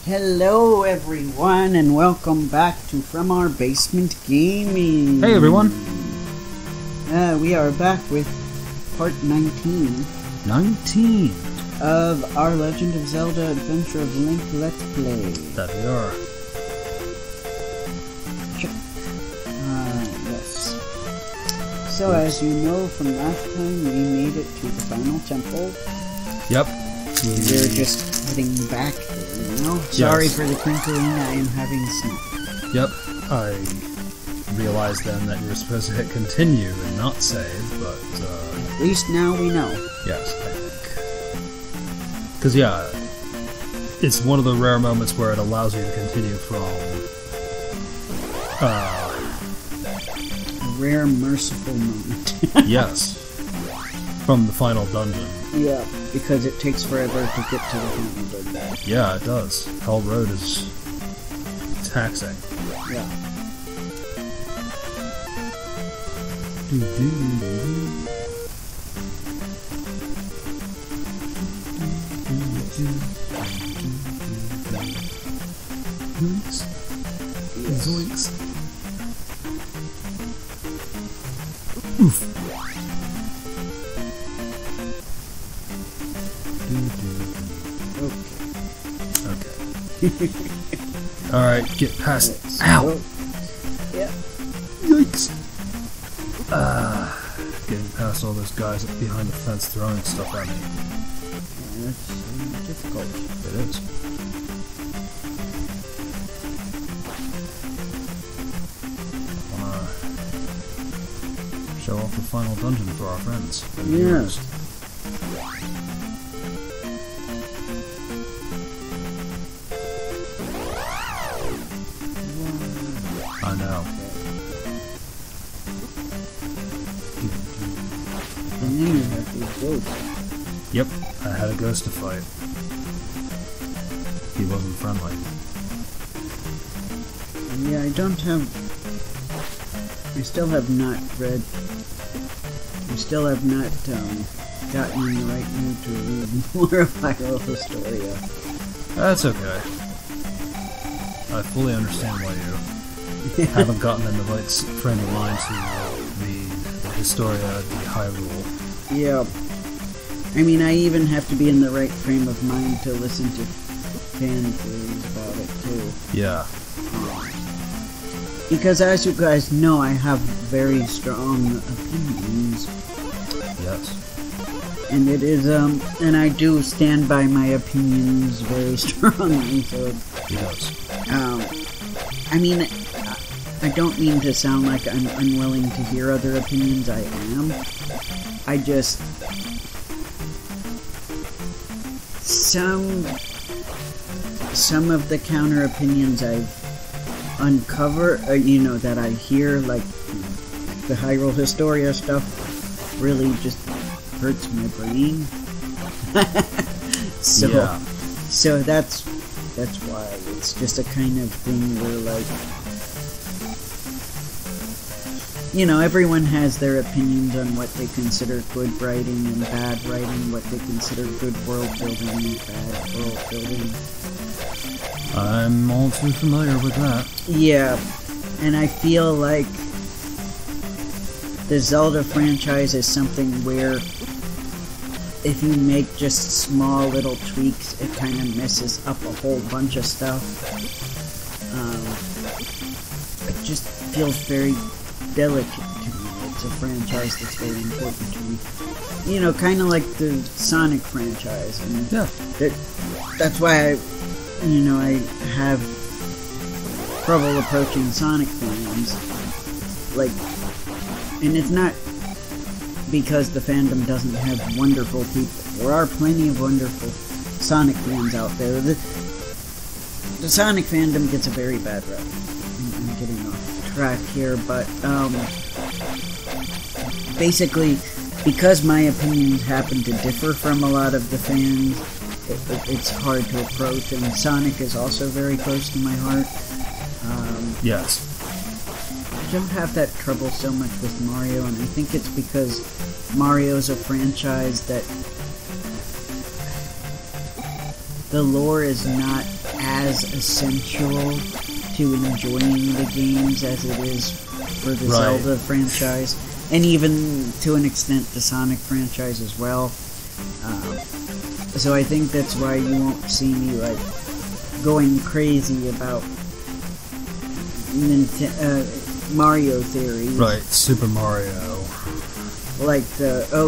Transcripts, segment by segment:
Hello everyone and welcome back to From Our Basement Gaming. Hey everyone. We are back with part 19 of our Legend of Zelda Adventure of Link Let's Play. That we are. Yes. So as you know from last time, we made it to the final temple. Yep. We're just heading back there now. Sorry for the crinkling, I am having snow. Yep. I realized then that you were supposed to hit continue and not save, but At least now we know. yes, I think. Because yeah, it's one of the rare moments where it allows you to continue from A rare, merciful moment. yes, from the final dungeon. Yeah, because it takes forever to get to the final dungeon. Yeah, it does. Hell Road is taxing. Yeah. Zoinks. Oof. Okay. Alright, get past. Ow! Yeah. Yikes! Getting past all those guys up behind the fence throwing stuff at me. Yeah, that's difficult. It is. I wanna show off the final dungeon for our friends. and viewers. I know. And then you have these goats. Yep, I had a ghost to fight. He wasn't friendly. Yeah, I still have not read. I still have not gotten in the right mood to read more of Hyrule Historia. That's okay. I fully understand why you haven't gotten in the right frame of mind to the Historia, the Hyrule. Yeah. I mean, I even have to be in the right frame of mind to listen to fan theories about it, too. Yeah. Because as you guys know, I have very strong opinions. Yes. And it is, and I do stand by my opinions very strongly, so Yes. I mean, I don't mean to sound like I'm unwilling to hear other opinions, I am. I just... Some of the counter opinions I've uncovered, that I hear, like the Hyrule Historia stuff, really just hurts my brain. So, Yeah. so that's why it's just a kind of thing where, like, everyone has their opinions on what they consider good writing and bad writing, what they consider good world building and bad world building. I'm all too familiar with that. Yeah, and I feel like the Zelda franchise is something where if you make just small little tweaks, it kind of messes up a whole bunch of stuff. It just feels very delicate to me. It's a franchise that's very important to me. Kind of like the Sonic franchise. And Yeah. that's why I have trouble approaching Sonic fans. Like, and it's not because the fandom doesn't have wonderful people. There are plenty of wonderful Sonic fans out there. The Sonic fandom gets a very bad rep. I'm getting off track here, but basically, because my opinions happen to differ from a lot of the fans, it's hard to approach, and Sonic is also very close to my heart. Yes. I don't have that trouble so much with Mario, and I think it's because Mario's a franchise that the lore is not as essential to enjoying the games as it is for the Zelda franchise, and even to an extent the Sonic franchise as well. So I think that's why you won't see me like going crazy about Mario theories. Right, Super Mario. Like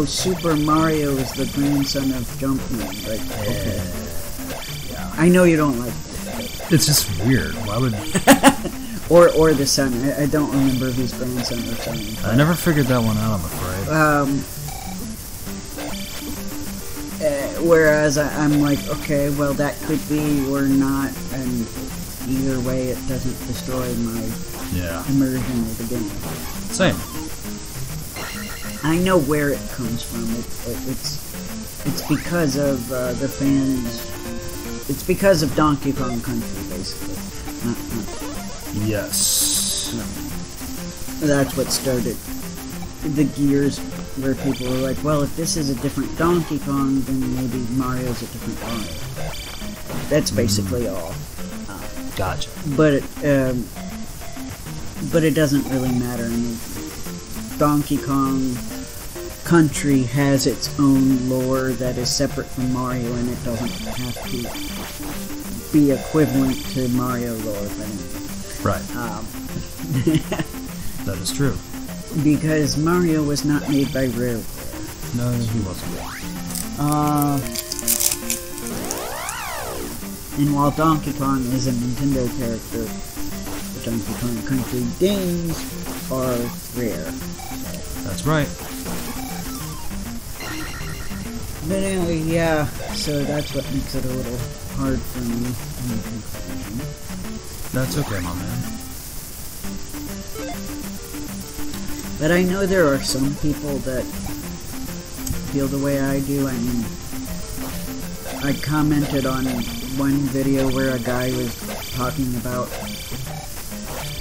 Super Mario is the grandson of Jumpman. Like, okay. Yeah. I know you don't like it. It's just weird. Why would... or the son. I don't remember if he's grandson or son. I never figured that one out, I'm afraid. Whereas I'm like, okay, well that could be or not, and either way it doesn't destroy my immersion with the game. Same. I know where it comes from. It's because of the fans. It's because of Donkey Kong Country, basically. Yes. That's what started the gears where people were like, well, if this is a different Donkey Kong, then maybe Mario's a different Mario. That's basically all. Gotcha. But it doesn't really matter. I mean, Donkey Kong Country has its own lore that is separate from Mario, and it doesn't have to be equivalent to Mario lore. Right. That is true. Because Mario was not made by Rare. No, he wasn't. And while Donkey Kong is a Nintendo character, the Donkey Kong Country games are Rare. That's right. But anyway, yeah, so that's what makes it a little hard for me in conclusion. That's okay, my man. But I know there are some people that feel the way I do. I mean, I commented on one video where a guy was talking about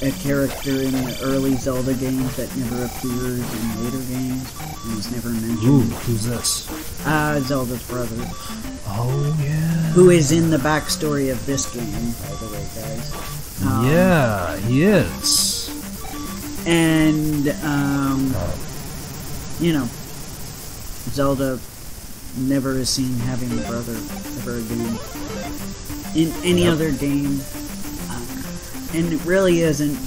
a character in the early Zelda games that never appears in later games and was never mentioned. Ooh, who's this? Zelda's brother. Oh, yeah. Who is in the backstory of this game, by the way, guys. Yeah, he is. And, you know, Zelda never is seen having a brother ever again in any other game. And it really isn't,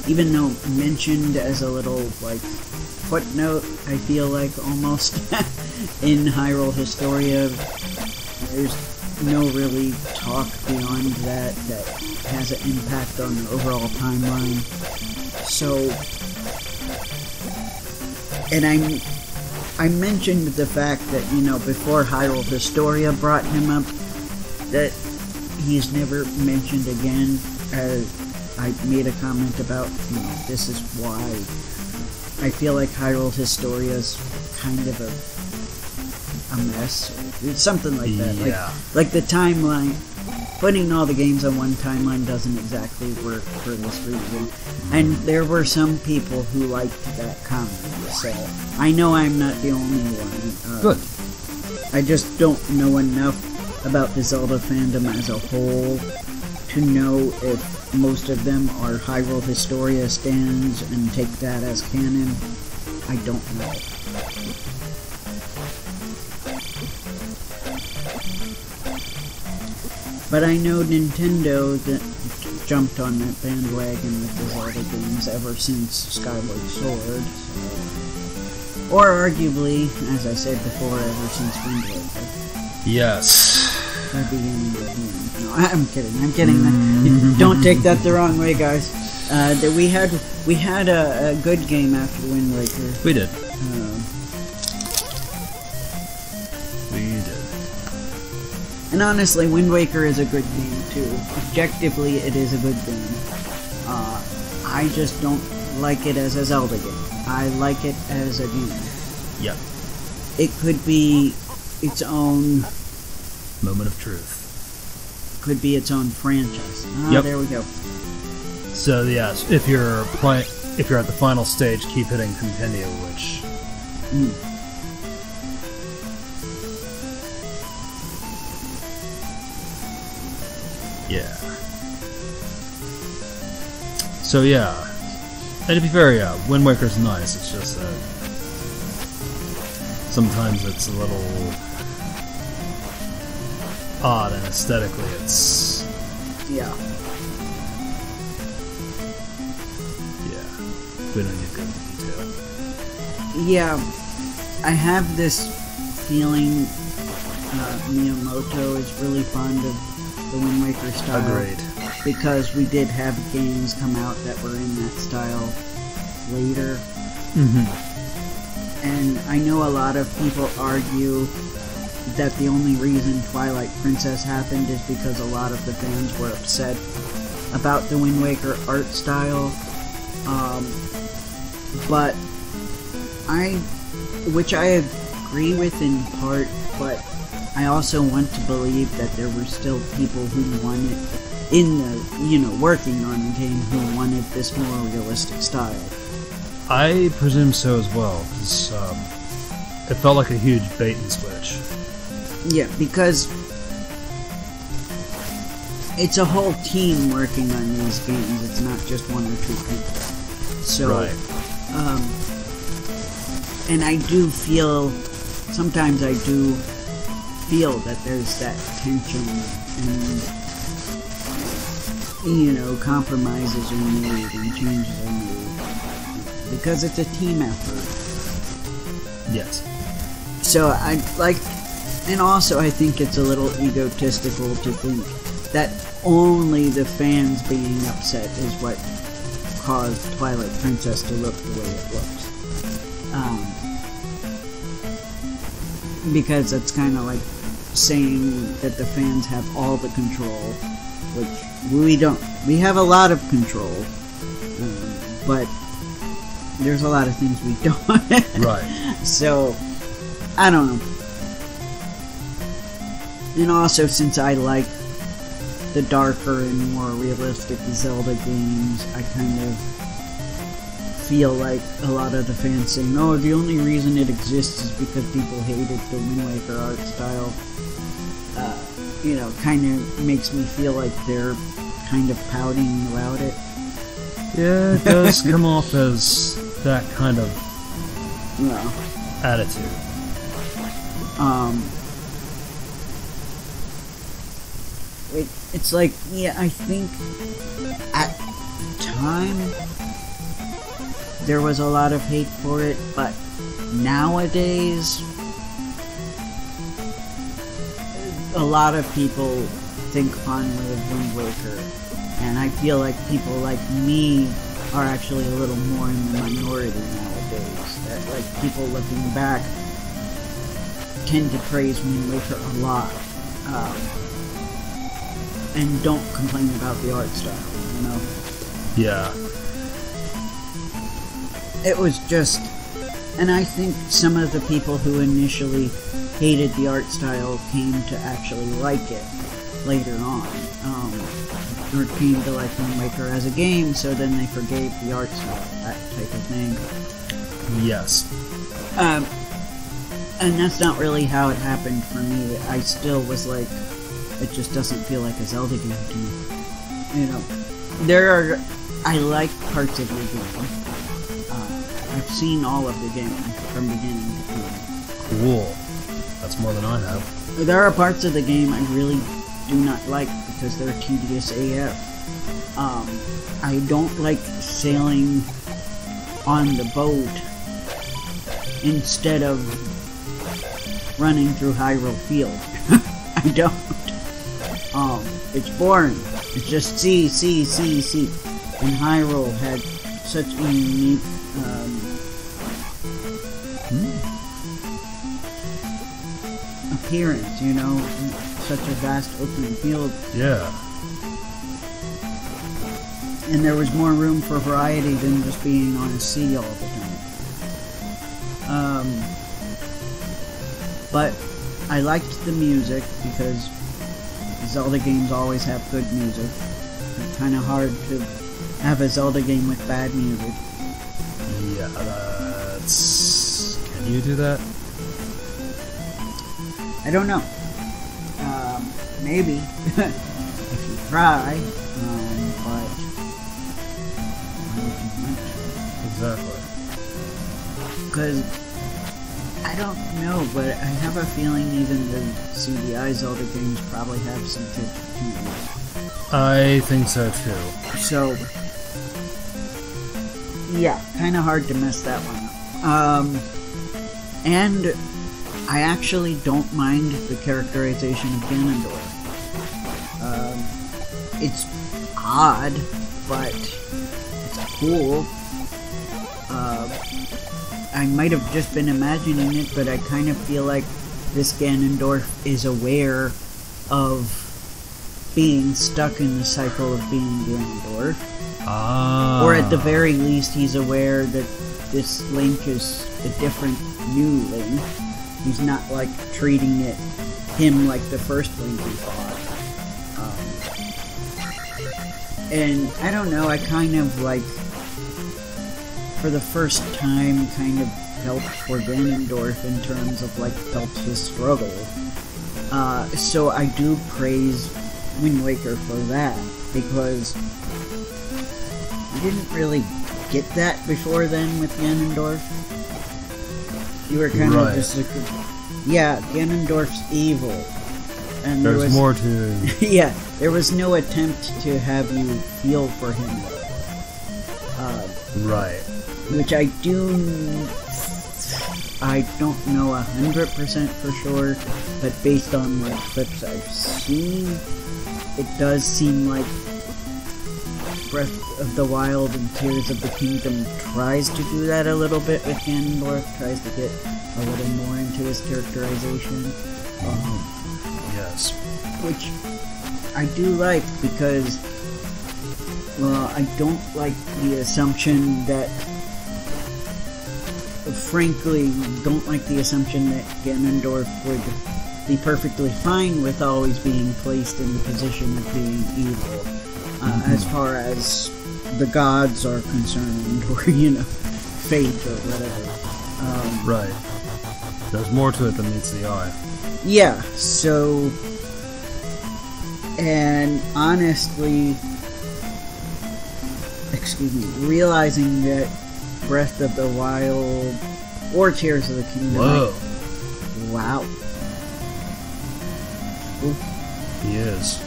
even though mentioned as a little, like, footnote, I feel like, almost, in Hyrule Historia. There's no really talk beyond that has an impact on the overall timeline. So, and I mentioned the fact that, you know, before Hyrule Historia brought him up, that he's never mentioned again. I made a comment about, you know, this is why I feel like Hyrule Historia is kind of a mess. It's something like that. Yeah. Like the timeline, putting all the games on one timeline doesn't exactly work for this reason. And there were some people who liked that comment, so I know I'm not the only one. Good. I just don't know enough about the Zelda fandom as a whole to know if most of them are Hyrule Historia stands and take that as canon. I don't know. But I know Nintendo that jumped on that bandwagon with the Zelda games ever since Skyward Sword. So. Or arguably, as I said before, ever since Wind Waker. Yes. The beginning of the game. No, I'm kidding. Don't take that the wrong way, guys. That we had a good game after Wind Waker. We did. We did. And honestly, Wind Waker is a good game too. Objectively, it is a good game. I just don't like it as a Zelda game. I like it as a game. Yep. It could be its own moment of truth. Could be its own franchise. Yep. There we go. So yes, if you're at the final stage, keep hitting continue, which. Yeah. So yeah, and to be fair, yeah, Wind Waker's nice. It's just that sometimes it's a little odd, and aesthetically, it's Yeah. we don't need to go into detail. Yeah, I have this feeling Miyamoto is really fond of the Wind Waker style. Agreed. Because we did have games come out that were in that style later. Mm-hmm. And I know a lot of people argue that the only reason Twilight Princess happened is because a lot of the fans were upset about the Wind Waker art style. But which I agree with in part, but I also want to believe that there were still people who wanted, working on the game, who wanted this more realistic style. I presume so as well, because it felt like a huge bait and switch. Yeah, because it's a whole team working on these games. It's not just one or two people. So, right. And I do feel, sometimes I do feel that there's that tension and, compromises are made and changes are made. Because it's a team effort. Yes. So and also I think it's a little egotistical to think that only the fans being upset is what caused Twilight Princess to look the way it looks. Because it's kind of like saying that the fans have all the control, which we don't. We have a lot of control, but there's a lot of things we don't. Right. So, I don't know. And also, since I like the darker and more realistic Zelda games, I kind of feel like a lot of the fans saying, "Oh, the only reason it exists is because people hated the Wind Waker art style." Kind of makes me feel like they're kind of pouting about it. Yeah, it does come off as that kind of attitude. It's like, yeah, I think at the time there was a lot of hate for it, but nowadays a lot of people think fondly of Wind Waker, and I feel like people like me are actually a little more in the minority nowadays. That, like, people looking back tend to praise Wind Waker a lot, and don't complain about the art style, Yeah. It was just, and I think some of the people who initially hated the art style came to actually like it later on, or came to like Wind Waker as a game, so then they forgave the art style, that type of thing. Yes. And that's not really how it happened for me. I still was like, it just doesn't feel like a Zelda game to me. I like parts of the game. I've seen all of the game from beginning to end. Cool. That's more than I have. There are parts of the game I really do not like because they're tedious AF. I don't like sailing on the boat instead of running through Hyrule Field. I don't. It's boring. It's just sea. And Hyrule had such a unique appearance, such a vast open field. Yeah. And there was more room for variety than just being on a sea all the time. But I liked the music because Zelda games always have good music. It's kind of hard to have a Zelda game with bad music. Yeah, that's... Can you do that? I don't know. Maybe. try, but Exactly. because I don't know, but I have a feeling even the CDI Zelda games probably have some tips too. I think so too. So, yeah, kind of hard to mess that one up. And I actually don't mind the characterization of Ganondorf. It's odd, but it's cool. I might have just been imagining it, but I kind of feel like this Ganondorf is aware of being stuck in the cycle of being Ganondorf. Ah. Or at the very least, he's aware that this Link is a different new Link. He's not like treating him like the first Link he fought. And I don't know, I kind of like, for the first time, kind of felt for Ganondorf in terms of like felt his struggle. So I do praise Wind Waker for that, because you didn't really get that before then with Ganondorf. You were kind of just like, yeah, Ganondorf's evil. And there's more to... yeah, there was no attempt to have you feel for him. Right. Which I don't know 100% for sure, but based on like clips I've seen, it does seem like Breath of the Wild and Tears of the Kingdom tries to do that a little bit with Ganondorf, tries to get a little more into his characterization. Yes. Which I do like, because, well, I don't like the assumption that, frankly, don't like the assumption that Ganondorf would be perfectly fine with always being placed in the position of being evil. As far as the gods are concerned, or, you know, fate or whatever. Right. There's more to it than meets the eye. Yeah, so... And honestly... Excuse me, realizing that Breath of the Wild, or Tears of the Kingdom... Whoa. Wow. Ooh. He is.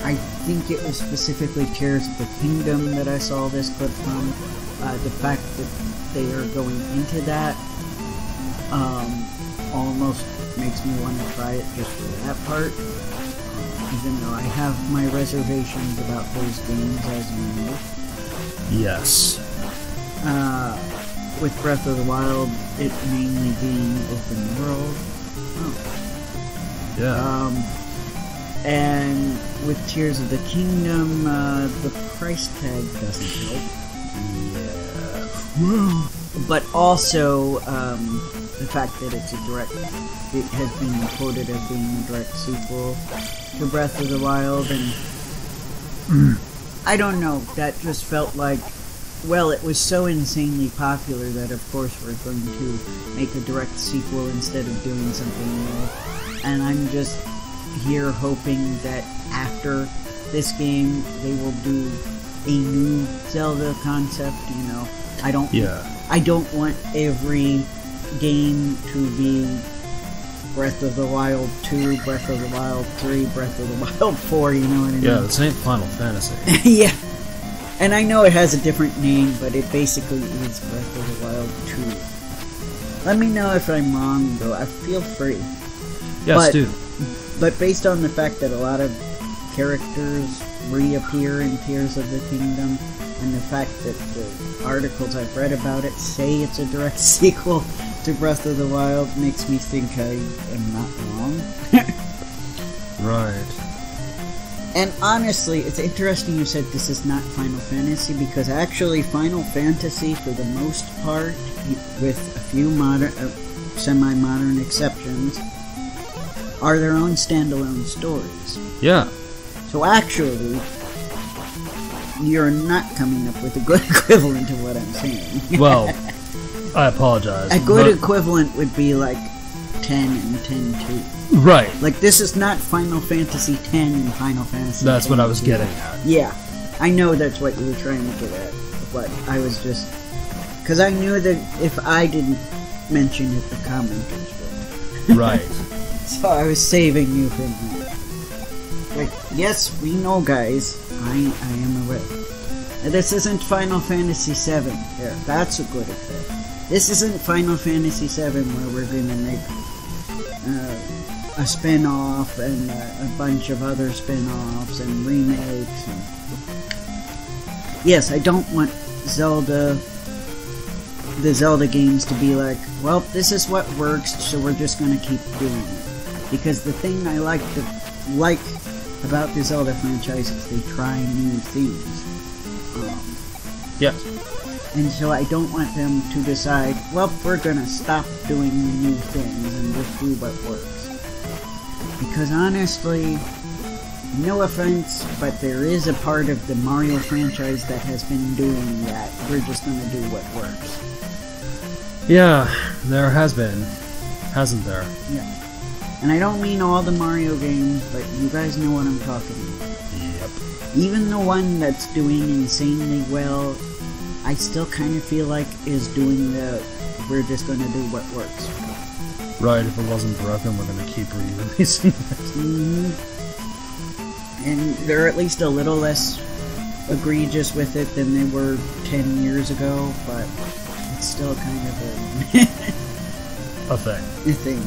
I think it was specifically Tears of the Kingdom that I saw this clip from. The fact that they are going into that almost makes me want to try it just for that part. Even though I have my reservations about those games, as you know. Yes. With Breath of the Wild, it mainly being open world. Oh. Yeah. And with Tears of the Kingdom, the price tag doesn't help. Yeah. But also, the fact that it has been quoted as being a direct sequel to Breath of the Wild, and I don't know, that just felt like, well, it was so insanely popular that of course we're going to make a direct sequel instead of doing something new. And I'm just here hoping that after this game they will do a new Zelda concept, you know. I don't want every game to be Breath of the Wild 2, Breath of the Wild 3, Breath of the Wild 4, you know what I mean? Yeah, this ain't Final Fantasy. Yeah. And I know it has a different name, but it basically is Breath of the Wild 2. Let me know if I'm wrong, though. I feel free. Yes, do. But based on the fact that a lot of characters reappear in Tears of the Kingdom, and the fact that the articles I've read about it say it's a direct sequel to Breath of the Wild, makes me think I am not wrong. Right. And honestly, it's interesting you said this is not Final Fantasy, because actually Final Fantasy, for the most part, with a few modern, semi-modern exceptions, are their own standalone stories. Yeah. So actually, you're not coming up with a good equivalent of what I'm saying. Well, I apologize. A good equivalent would be like 10 and 10-2. Right. Like, this is not Final Fantasy X and Final Fantasy That's X what I was two. getting at. Yeah. I know that's what you were trying to get at. But I was just... Because I knew that if I didn't mention it, the commenters would. Right. So I was saving you from that. Like, yes, we know, guys. I am aware. And this isn't Final Fantasy VII. There, that's a good effect. This isn't Final Fantasy VII where we're gonna make a spin-off and a bunch of other spin-offs and remakes. And... Yes, I don't want the Zelda games to be like, well, this is what works, so we're just gonna keep doing it. Because the thing I like about the Zelda franchise is they try new things. Yes. And so I don't want them to decide, well, we're gonna stop doing the new things and just do what works. Because honestly, no offense, but there is a part of the Mario franchise that has been doing that. We're just gonna do what works. Yeah, there has been. Hasn't there? Yeah. And I don't mean all the Mario games, but you guys know what I'm talking about. Yep. Even the one that's doing insanely well, I still kind of feel like is doing the we're just going to do what works. Right, if it wasn't broken, we're going to keep re-releasing it. Mm-hmm. And they're at least a little less egregious with it than they were 10 years ago, but it's still kind of A thing. a thing.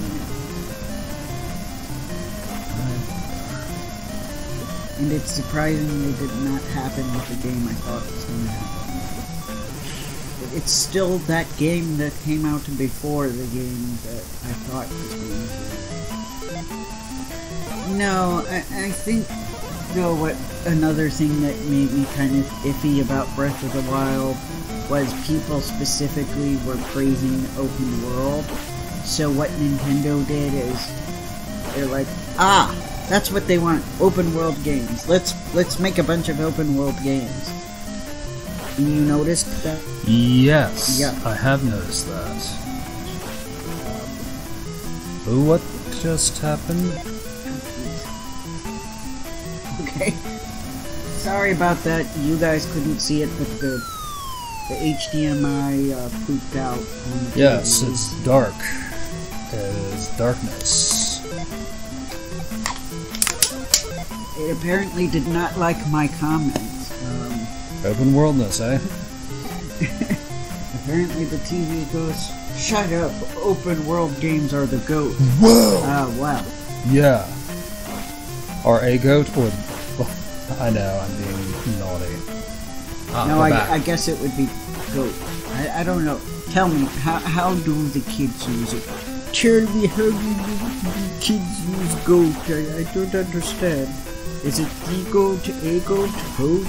And it's surprisingly did not happen with the game I thought was going to happen. It's still that game that came out before the game that I thought was going to. No, I think, though, what another thing that made me kind of iffy about Breath of the Wild was people specifically were praising open world. So what Nintendo did is they're like, that's what they want, open world games. Let's make a bunch of open world games. And you noticed that? Yes, Yeah. I have noticed that. Ooh, what just happened? Okay. Sorry about that. You guys couldn't see it, but the HDMI pooped out. On the Yes, TV. it's dark. It is darkness. It apparently did not like my comments. Open worldness, eh? Apparently the TV goes, shut up, open world games are the GOAT. Whoa! Wow. Yeah. Or a goat, or... I know, I'm being naughty. No, I guess it would be GOAT. I don't know. Tell me, how do the kids use it? Tell me how do kids use GOAT? I don't understand. Is it the GOAT, a GOAT, GOAT?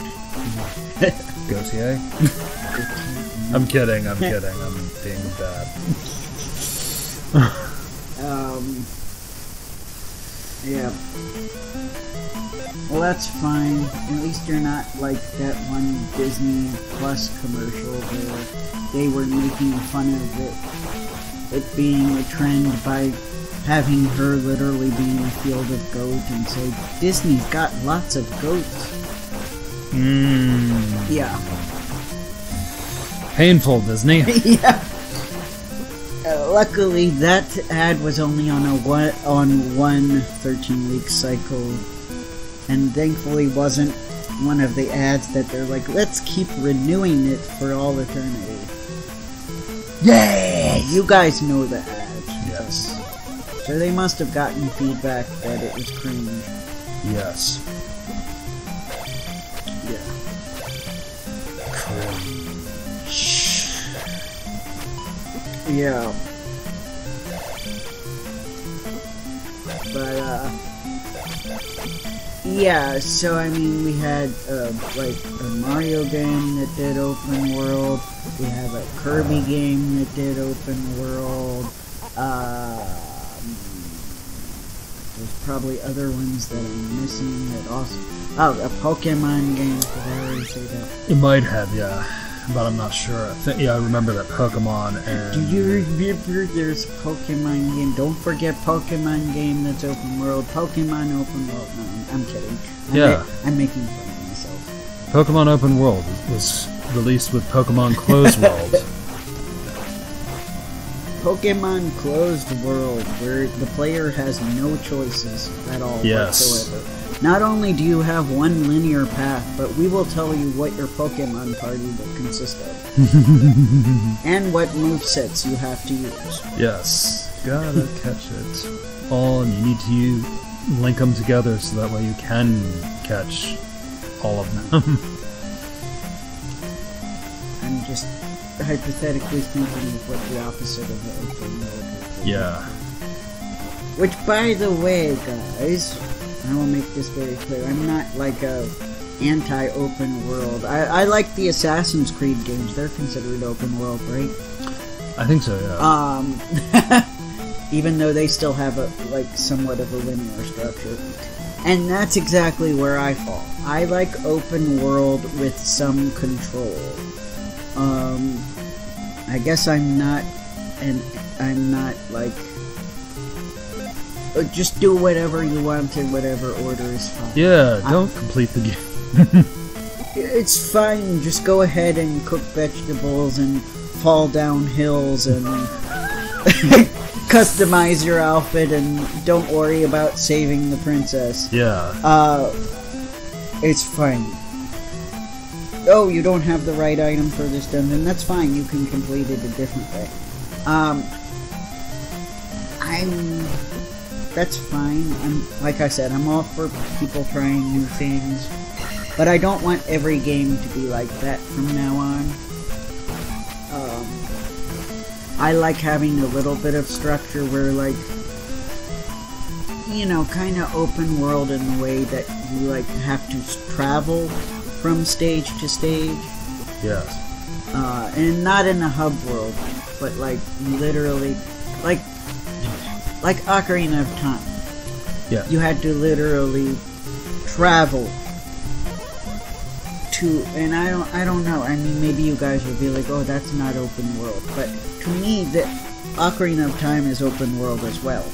Gautier? I'm kidding, I'm being bad. Yeah. Well, that's fine. At least you're not like that one Disney Plus commercial where they were making fun of it being a trend by having her literally be in a field of goat and say, Disney's got lots of goats. Yeah. Painful, Disney. Yeah. Luckily, that ad was only on one 13-week cycle, and thankfully wasn't one of the ads that they're like, let's keep renewing it for all eternity. Yay! You guys know the ad. Yes. So they must have gotten feedback that it was cringe. Yes. Yeah. Yeah. But, yeah, so I mean, we had, like, a Mario game that did open world, we have a Kirby game that did open world, there's probably other ones that I'm missing that also, a Pokemon game, did I already say that? It might have, yeah. but I'm not sure. Yeah, I remember that Pokemon and... Do you remember there's a Pokemon game? Don't forget Pokemon game that's open world. Pokemon open world. No, I'm kidding. I'm making fun of myself. Pokemon Open World was released with Pokemon Closed World. Pokemon Closed World, where the player has no choices at all whatsoever. Not only do you have one linear path, but we will tell you what your Pokemon party will consist of. And what movesets you have to use. Yes. Gotta catch it all, and you need to link them together so that way you can catch all of them. I'm just hypothetically thinking of what the opposite of the open world would be. Yeah. Which, by the way, guys, I will make this very clear. I'm not like a anti-open world. I like the Assassin's Creed games. They're considered open world, right? I think so, yeah. Even though they still have a somewhat of a linear structure. And that's exactly where I fall. I like open world with some control. I guess I'm not like, just do whatever you want in whatever order is fine. Yeah, don't complete the game. It's fine, just go ahead and cook vegetables and fall down hills and customize your outfit and don't worry about saving the princess. Yeah. It's fine. Oh, you don't have the right item for this dungeon. That's fine, you can complete it a different way. That's fine. Like I said, I'm all for people trying new things. But I don't want every game to be like that from now on. I like having a little bit of structure where, like, you know, kind of open world in the way that you, like, have to travel from stage to stage. Yes. And not in a hub world, but, like, literally, like Ocarina of Time. Yeah. You had to literally travel to, and I don't know, I mean, maybe you guys will be like, oh, that's not open world, but to me, the Ocarina of Time is open world as well,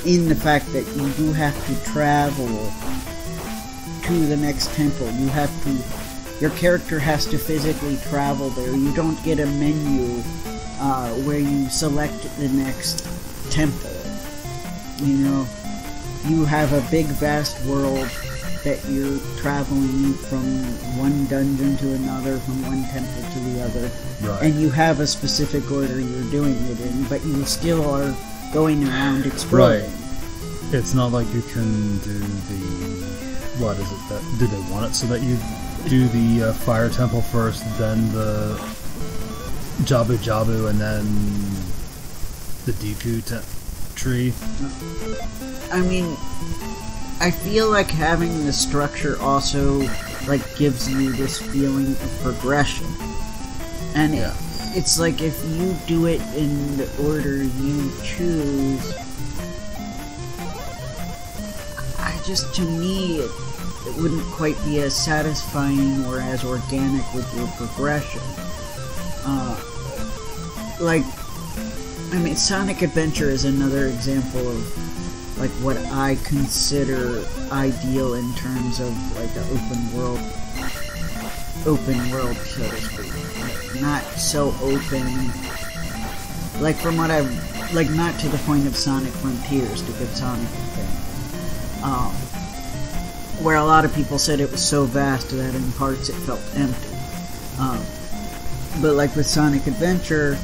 in the fact that you do have to travel to the next temple. You have to, your character has to physically travel there. You don't get a menu where you select the next temple. You know, you have a big vast world that you're traveling from one dungeon to another, from one temple to the other. Right. And you have a specific order you're doing it in, but you still are going around exploring. Right. It's not like you can do the... What is it? That did they want it so that you do the Fire Temple first, then the Jabu Jabu, and then the Deku tree? I mean, I feel like having the structure also, like, gives you this feeling of progression. And yeah. It's like if you do it in the order you choose, to me, it wouldn't quite be as satisfying or as organic with your progression. Like, I mean, Sonic Adventure is another example of, like, what I consider ideal in terms of, like, an open world, so to speak. Like, not so open, like, from what I've, like, not to the point of Sonic Frontiers, to give Sonic a thing. Where a lot of people said it was so vast that in parts it felt empty. But like with Sonic Adventure,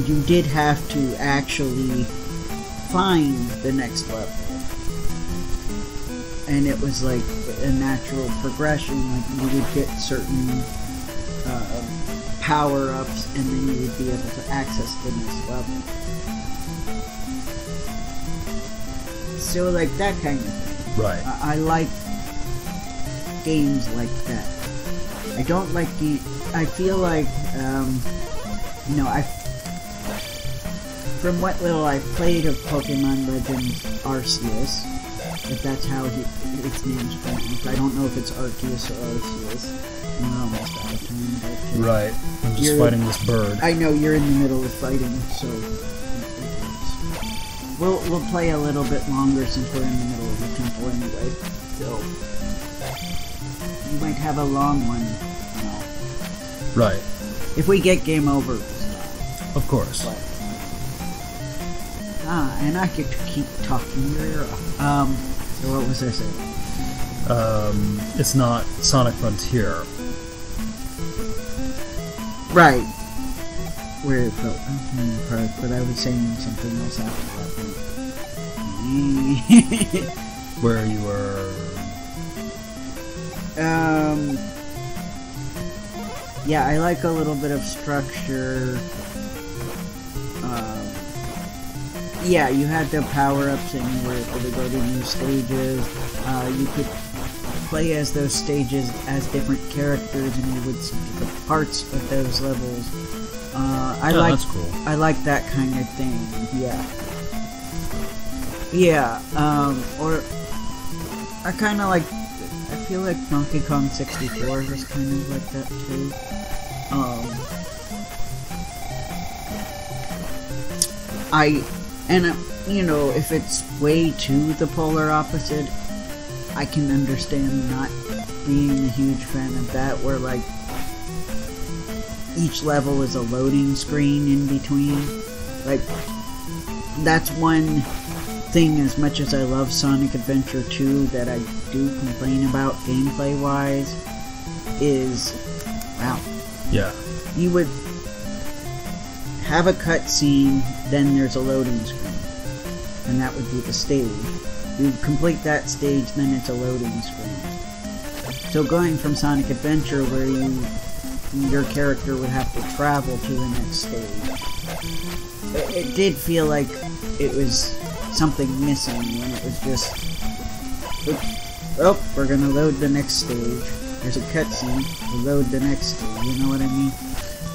you did have to actually find the next level. And it was like a natural progression, like you would get certain power-ups and then you would be able to access the next level. So like that kind of thing. Right. I like games like that. I don't like I feel like, you know, from what little I've played of Pokemon Legends Arceus, if that's how its name's pronounced. I don't know if it's Arceus or Arceus. we're almost out of time. But, Right. I'm just fighting this bird. I know you're in the middle of fighting, so we'll play a little bit longer since we're in the middle of the temple anyway. So you might have a long one. Right. If we get game over, we'll stop. Of course. But, and I get to keep talking here. So what was I saying? It's not Sonic Frontier. Right. Where it felt part, but I was saying something else after that. Where you were... Yeah, I like a little bit of structure. Yeah, you had the power-ups and you were able to go to new stages. You could play as those stages as different characters and you would see the parts of those levels. That's cool. I like that kind of thing, yeah. Yeah, or I kind of like, I feel like Donkey Kong 64 was kind of like that too. You know, if it's way to the polar opposite, I can understand not being a huge fan of that, where like each level is a loading screen in between. Like, that's one thing, as much as I love Sonic Adventure 2, that I do complain about gameplay wise, is, wow. Yeah. You would have a cutscene, then there's a loading screen. And that would be the stage. You complete that stage, then it's a loading screen. So going from Sonic Adventure, where your character would have to travel to the next stage, it did feel like it was something missing when it was just, oh, we're gonna load the next stage. There's a cutscene, we load the next stage, you know what I mean?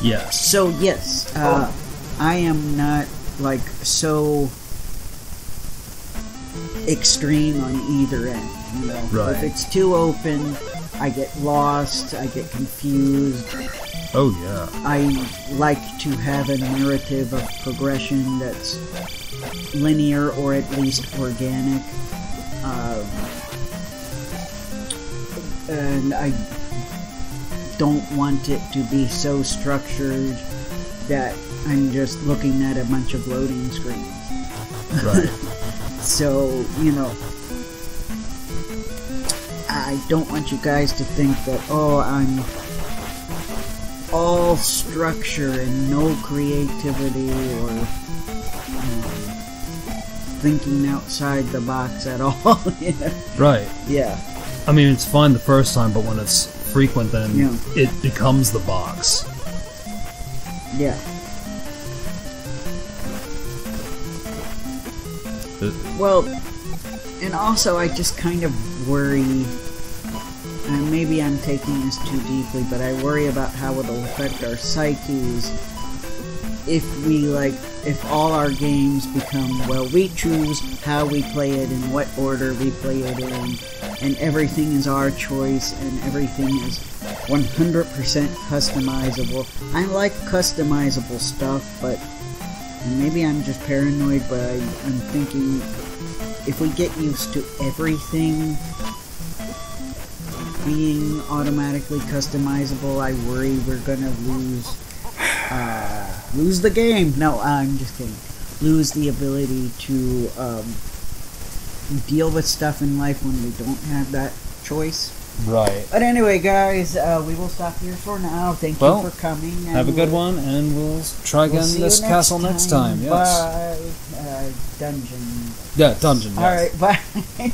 Yes. So yes, I am not like so extreme on either end, you know. Right. If it's too open, I get lost, I get confused. Oh yeah. I like to have a narrative of progression that's linear or at least organic. And I don't want it to be so structured that I'm just looking at a bunch of loading screens. Right. So, you know, I don't want you guys to think that, oh, I'm all structure and no creativity or thinking outside the box at all. You know? Right. Yeah. I mean, it's fine the first time, but when it's frequent, then Yeah. it becomes the box. Yeah. Well, and also I just kind of worry, and maybe I'm taking this too deeply, but I worry about how it'll affect our psyches if all our games become, well, we choose how we play it and what order we play it in, and everything is our choice, and everything is 100% customizable. I like customizable stuff, but and maybe I'm just paranoid, but I'm thinking if we get used to everything being automatically customizable, I worry we're gonna lose the game. No, I'm just kidding. Lose the ability to deal with stuff in life when we don't have that choice. Right. But anyway, guys, we will stop here for now. Thank you for coming. Have a good one, and we'll try again this castle next time. Yes. Bye. Dungeon. Yeah, dungeon. Yes. All right. Bye.